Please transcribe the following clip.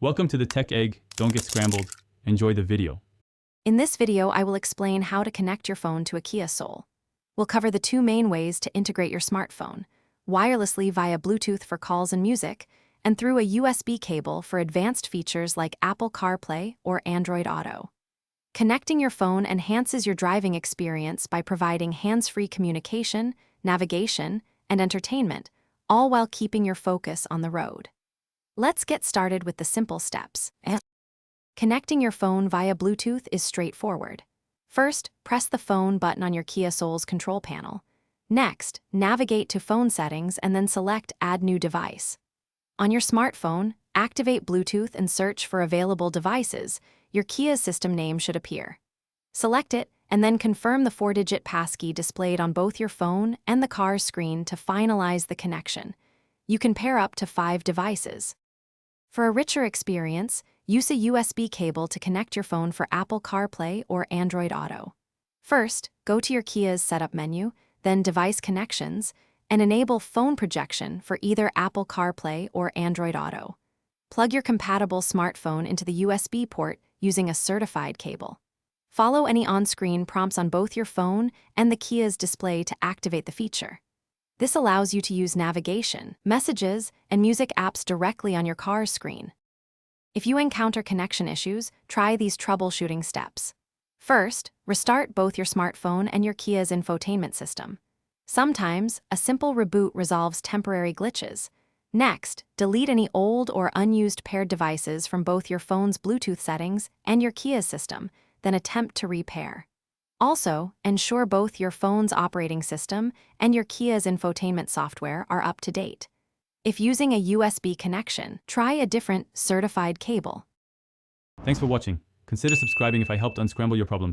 Welcome to the Tech Egg. Don't get scrambled. Enjoy the video. In this video, I will explain how to connect your phone to a Kia Soul. We'll cover the two main ways to integrate your smartphone: wirelessly via Bluetooth for calls and music, and through a USB cable for advanced features like Apple CarPlay or Android Auto. Connecting your phone enhances your driving experience by providing hands-free communication, navigation, and entertainment, all while keeping your focus on the road. Let's get started with the simple steps. Connecting your phone via Bluetooth is straightforward. First, press the phone button on your Kia Soul's control panel. Next, navigate to Phone Settings and then select Add New Device. On your smartphone, activate Bluetooth and search for available devices. Your Kia's system name should appear. Select it and then confirm the 4-digit passkey displayed on both your phone and the car's screen to finalize the connection. You can pair up to 5 devices. For a richer experience, use a USB cable to connect your phone for Apple CarPlay or Android Auto. First, go to your Kia's Setup menu, then Device Connections, and enable Phone Projection for either Apple CarPlay or Android Auto. Plug your compatible smartphone into the USB port using a certified cable. Follow any on-screen prompts on both your phone and the Kia's display to activate the feature. This allows you to use navigation, messages, and music apps directly on your car's screen. If you encounter connection issues, try these troubleshooting steps. First, restart both your smartphone and your Kia's infotainment system. Sometimes, a simple reboot resolves temporary glitches. Next, delete any old or unused paired devices from both your phone's Bluetooth settings and your Kia's system, then attempt to repair. Also, ensure both your phone's operating system and your Kia's infotainment software are up to date. If using a USB connection, try a different certified cable. Thanks for watching. Consider subscribing if I helped unscramble your problems.